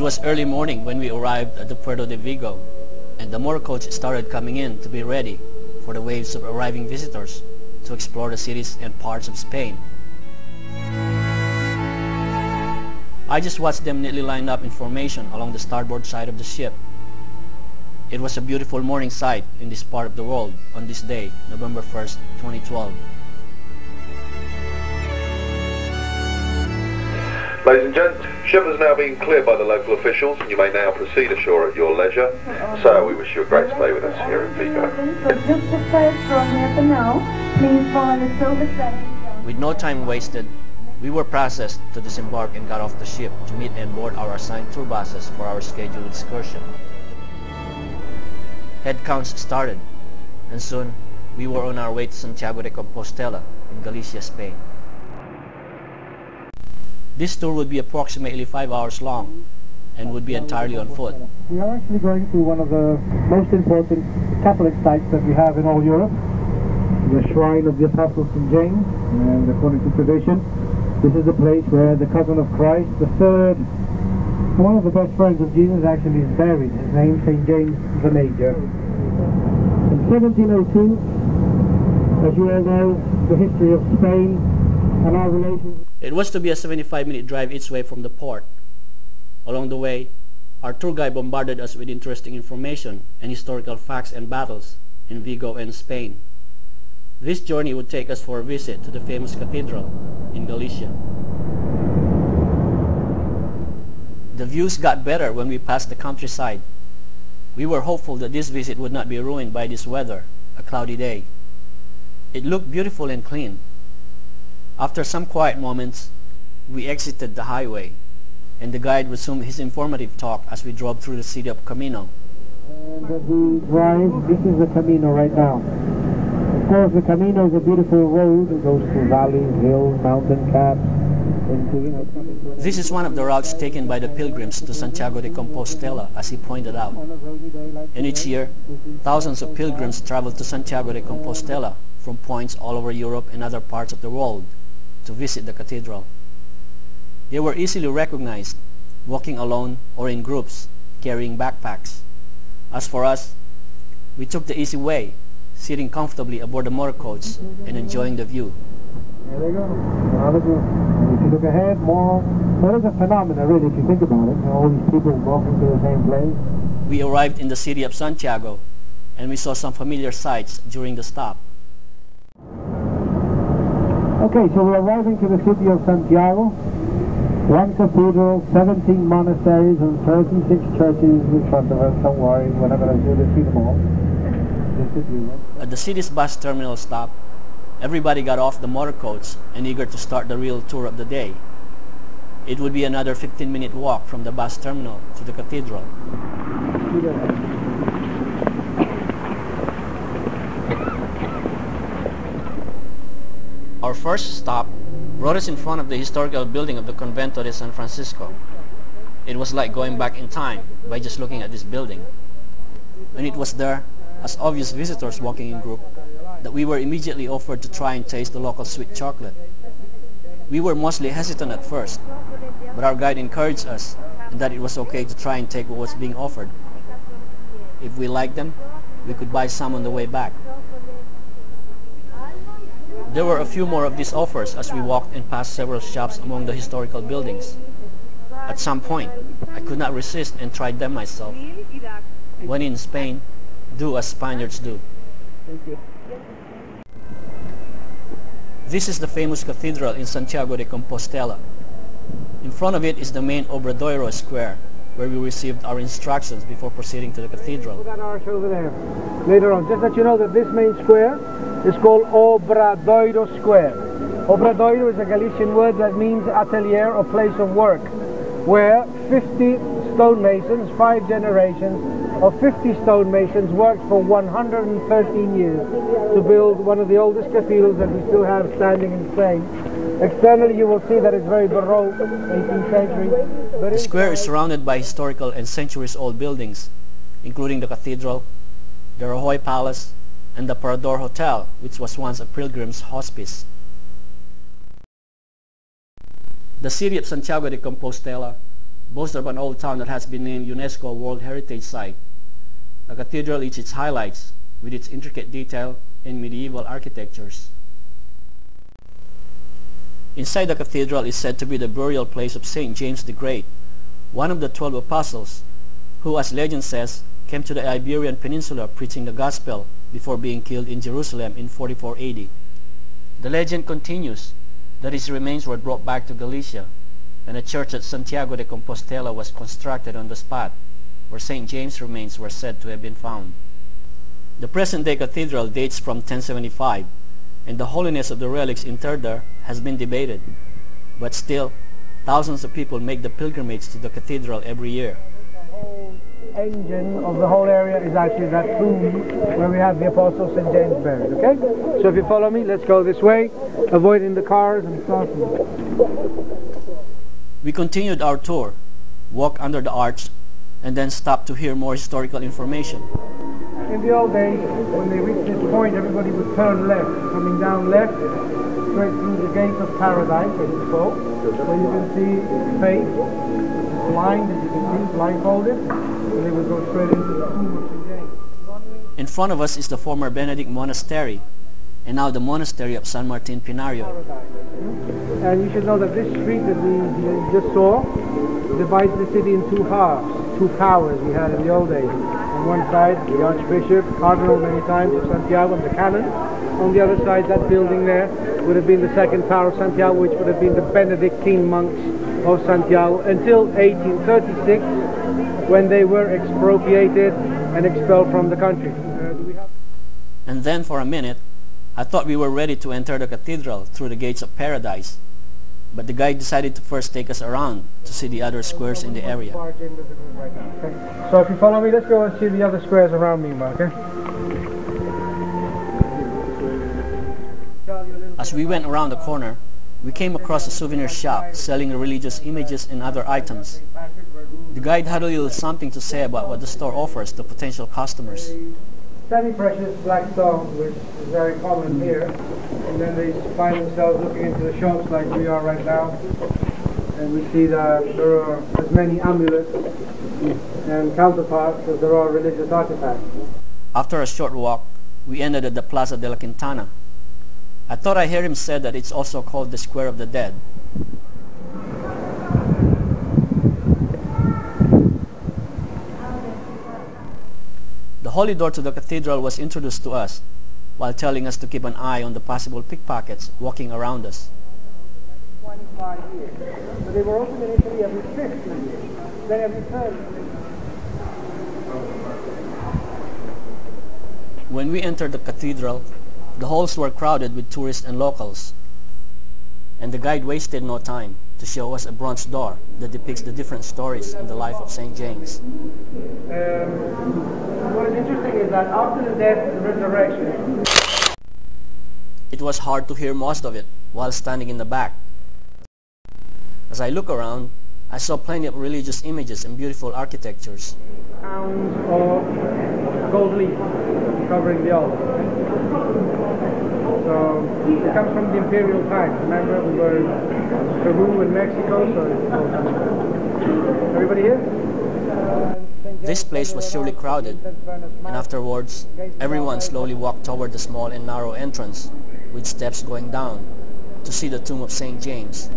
was early morning when we arrived at the Puerto de Vigo, and the motorcoach started coming in to be ready for the waves of arriving visitors to explore the cities and parts of Spain. I just watched them neatly lined up in formation along the starboard side of the ship. It was a beautiful morning sight in this part of the world on this day, November 1st, 2012. Ladies and gents, ship has now been cleared by the local officials and you may now proceed ashore at your leisure. So we wish you a great stay with us here in Vigo. With no time wasted, we were processed to disembark and got off the ship to meet and board our assigned tour buses for our scheduled excursion. Head counts started, and soon we were on our way to Santiago De Compostela in Galicia, Spain. This tour would be approximately 5 hours long and would be entirely on foot. We are actually going to one of the most important Catholic sites that we have in all Europe, the Shrine of the Apostle St. James, and according to tradition, this is the place where the cousin of Christ, the third, one of the best friends of Jesus, actually is buried. His name, St. James the Major. In 1702, as you all know, the history of Spain and our relations. It was to be a 75-minute drive each way from the port. Along the way, our tour guide bombarded us with interesting information and historical facts and battles in Vigo and Spain. This journey would take us for a visit to the famous Cathedral in Galicia. The views got better when we passed the countryside. We were hopeful that this visit would not be ruined by this weather, a cloudy day. It looked beautiful and clean. After some quiet moments, we exited the highway, and the guide resumed his informative talk as we drove through the city of Camino. And as we drive, this is the Camino right now. Of course, the Camino is a beautiful road. It goes through valleys, hills, mountain caps. This is one of the routes taken by the pilgrims to Santiago de Compostela, as he pointed out. And each year, thousands of pilgrims travel to Santiago de Compostela from points all over Europe and other parts of the world to visit the cathedral. They were easily recognized, walking alone or in groups, carrying backpacks. As for us, we took the easy way, sitting comfortably aboard the motorcoach and enjoying the view. There they go. Another group. And if you look ahead, more. What is a phenomenon, really, if you think about it? All these people walking to the same place. We arrived in the city of Santiago, and we saw some familiar sights during the stop. Okay, so we're arriving to the city of Santiago. One cathedral, 17 monasteries, and 36 churches in front of us. Don't worry, we're not going to do the see them all. At the city's bus terminal stop, everybody got off the motorcoach and eager to start the real tour of the day. It would be another 15-minute walk from the bus terminal to the cathedral. Our first stop brought us in front of the historical building of the Convento de San Francisco. It was like going back in time by just looking at this building. And it was there, as obvious visitors walking in group, that we were immediately offered to try and taste the local sweet chocolate. We were mostly hesitant at first, but our guide encouraged us and that it was okay to try and take what was being offered. If we liked them, we could buy some on the way back. There were a few more of these offers as we walked and passed several shops among the historical buildings. At some point, I could not resist and tried them myself. When in Spain, do as Spaniards do. Thank you. This is the famous cathedral in Santiago de Compostela. In front of it is the main Obradoiro Square, where we received our instructions before proceeding to the cathedral. That arch over there. Later on, just that you know that this main square is called Obradoiro Square. Obradoiro is a Galician word that means atelier or place of work, where 50 stonemasons, 5 generations of 50 stonemasons worked for 113 years to build one of the oldest cathedrals that we still have standing in Spain. Externally you will see that it's very Baroque, 18th century. The square is surrounded by historical and centuries-old buildings, including the cathedral, the Rajoy Palace, and the Parador Hotel, which was once a pilgrim's hospice. The city of Santiago de Compostela boasts of an old town that has been named UNESCO World Heritage Site. The cathedral is its highlights, with its intricate detail and medieval architectures. Inside the cathedral is said to be the burial place of St. James the Great, one of the 12 apostles, who, as legend says, came to the Iberian Peninsula preaching the gospel before being killed in Jerusalem in 44 AD. The legend continues that his remains were brought back to Galicia, and a church at Santiago de Compostela was constructed on the spot, where St. James' remains were said to have been found. The present-day cathedral dates from 1075, and the holiness of the relics interred there has been debated. But still, thousands of people make the pilgrimage to the cathedral every year. The whole engine of the whole area is actually that tomb where we have the Apostle St. James buried, okay? So if you follow me, let's go this way, avoiding the cars and stuff. We continued our tour, walked under the arch, and then stopped to hear more historical information. In the old days, when they reached this point, everybody would turn left, coming down left, straight through the gates of paradise, as it's called. So you can see his face, blind, as you can see, blindfolded, and they would go straight into the tomb of St. James. In front of us is the former Benedict Monastery, and now the Monastery of San Martin Pinario. And you should know that this street that we just saw divides the city in two halves, two powers we had in the old days. On one side, the Archbishop, Cardinal many times of Santiago, and the canon. On the other side, that building there would have been the second tower of Santiago, which would have been the Benedictine monks of Santiago, until 1836, when they were expropriated and expelled from the country. And then for a minute, I thought we were ready to enter the cathedral through the gates of paradise, but the guide decided to first take us around to see the other squares in the area. So if you follow me, let's go and see the other squares around me, okay? As we went around the corner, we came across a souvenir shop selling religious images and other items. The guide had a little something to say about what the store offers to potential customers. Semi-precious black stones, which is very common here, and then they find themselves looking into the shops like we are right now, and we see that there are as many amulets and counterparts as there are religious artifacts. After a short walk, we ended at the Plaza de la Quintana. I thought I heard him say that it's also called the Square of the Dead. The holy door to the cathedral was introduced to us, while telling us to keep an eye on the possible pickpockets walking around us. 25 years. So they were open initially every 50 years, then every 30 years. When we entered the cathedral, the halls were crowded with tourists and locals, and the guide wasted no time to show us a bronze door that depicts the different stories in the life of St. James. What is interesting is that after the death and resurrection, it was hard to hear most of it while standing in the back. As I look around, I saw plenty of religious images and beautiful architectures. Pounds of gold leaf covering the altar. So it comes from the imperial times. Remember, we were in Peru and Mexico, so it's everybody here? This place was surely crowded, and afterwards, everyone slowly walked toward the small and narrow entrance, with steps going down, to see the tomb of St. James.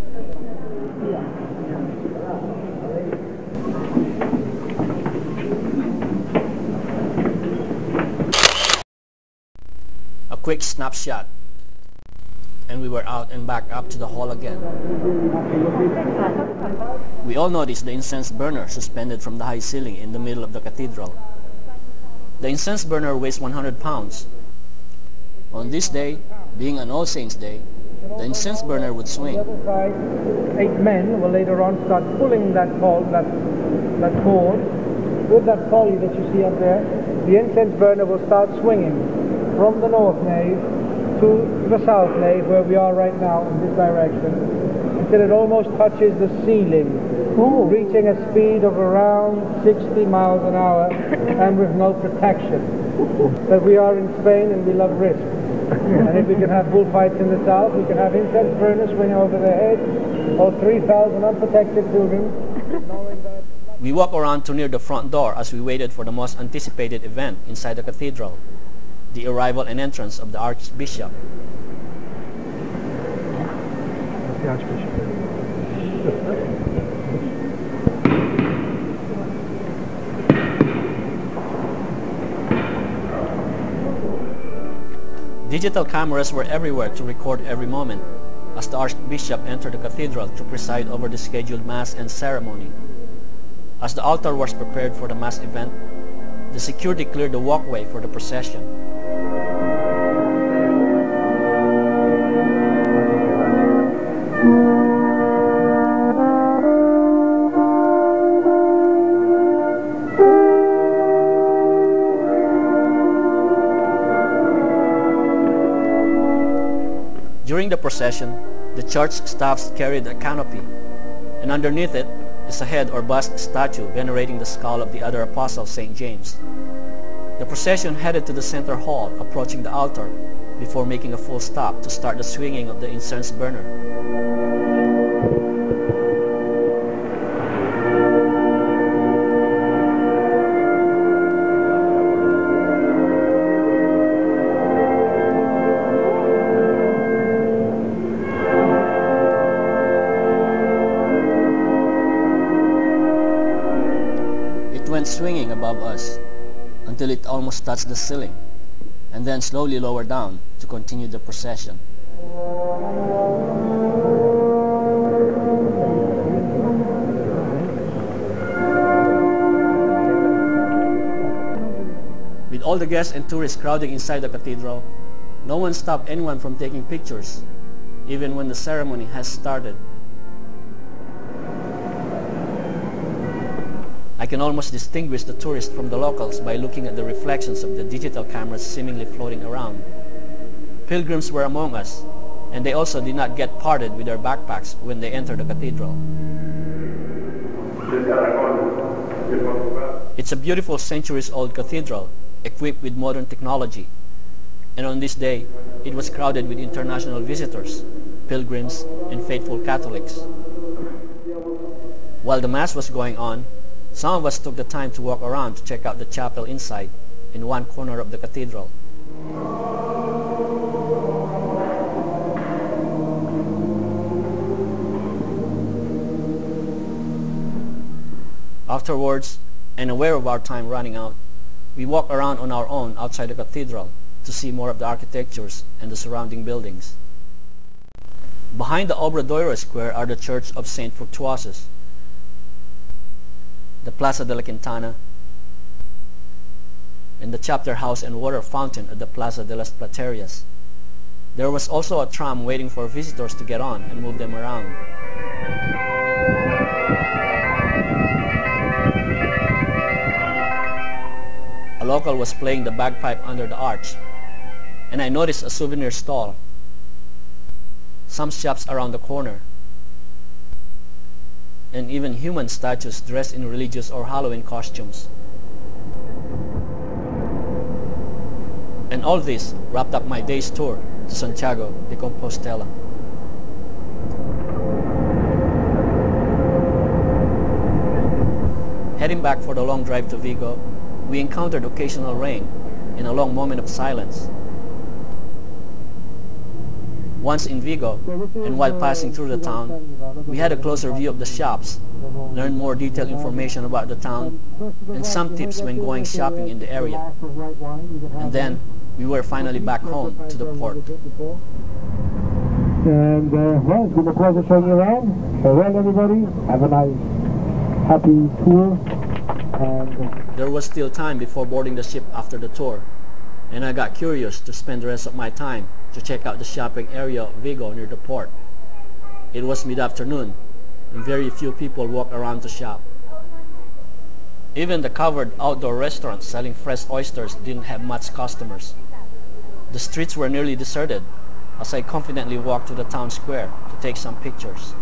A quick snapshot, and we were out and back up to the hall again. We all noticed the incense burner suspended from the high ceiling in the middle of the cathedral. The incense burner weighs 100 pounds. On this day, being an All Saints' Day, the incense burner would swing. On the other side, 8 men will later on start pulling that cord. With that pulley that you see up there, the incense burner will start swinging from the north nave to the south nave, where we are right now in this direction, until it almost touches the ceiling, reaching a speed of around 60 miles an hour and with no protection. But we are in Spain and we love risk. And if we can have bullfights in the south, we can have incense burners swing over their heads, or 3,000 unprotected pilgrims, knowing that We walked around to near the front door as we waited for the most anticipated event inside the cathedral, the arrival and entrance of the Archbishop. That's the Archbishop. Digital cameras were everywhere to record every moment as the Archbishop entered the cathedral to preside over the scheduled Mass and ceremony. As the altar was prepared for the Mass event, the security cleared the walkway for the procession. During the procession, the church staffs carried a canopy, and underneath it is a head or bust statue venerating the skull of the other apostle, St. James. The procession headed to the center hall, approaching the altar, before making a full stop to start the swinging of the incense burner. Went swinging above us until it almost touched the ceiling, and then slowly lowered down to continue the procession. With all the guests and tourists crowding inside the cathedral, no one stopped anyone from taking pictures, even when the ceremony has started. I can almost distinguish the tourists from the locals by looking at the reflections of the digital cameras seemingly floating around. Pilgrims were among us, and they also did not get parted with their backpacks when they entered the cathedral. It's a beautiful centuries-old cathedral, equipped with modern technology, and on this day, it was crowded with international visitors, pilgrims, and faithful Catholics. While the Mass was going on, some of us took the time to walk around to check out the chapel inside, in one corner of the cathedral. Afterwards, and aware of our time running out, we walked around on our own outside the cathedral to see more of the architectures and the surrounding buildings. Behind the Obradoiro Square are the Church of St. Fructuosus, the Plaza de la Quintana, and the chapter house and water fountain at the Plaza de las Platerias. There was also a tram waiting for visitors to get on and move them around. A local was playing the bagpipe under the arch, and I noticed a souvenir stall, some shops around the corner, and even human statues dressed in religious or Halloween costumes. And all this wrapped up my day's tour to Santiago de Compostela. Heading back for the long drive to Vigo, we encountered occasional rain and a long moment of silence. Once in Vigo, and while passing through the town, we had a closer view of the shops, learned more detailed information about the town, and some tips when going shopping in the area. And then, we were finally back home to the port. And well, it's been a pleasure showing you around. Farewell, everybody. Have a nice, happy tour. And there was still time before boarding the ship after the tour, and I got curious to spend the rest of my time to check out the shopping area of Vigo near the port. It was mid-afternoon, and very few people walked around to shop. Even the covered outdoor restaurants selling fresh oysters didn't have much customers. The streets were nearly deserted as I confidently walked to the town square to take some pictures.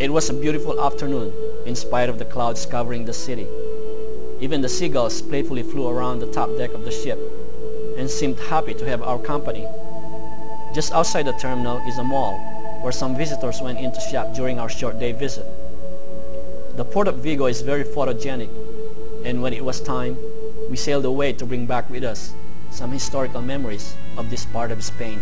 It was a beautiful afternoon in spite of the clouds covering the city. Even the seagulls playfully flew around the top deck of the ship and seemed happy to have our company. Just outside the terminal is a mall where some visitors went in to shop during our short day visit. The port of Vigo is very photogenic, and when it was time, we sailed away to bring back with us some historical memories of this part of Spain.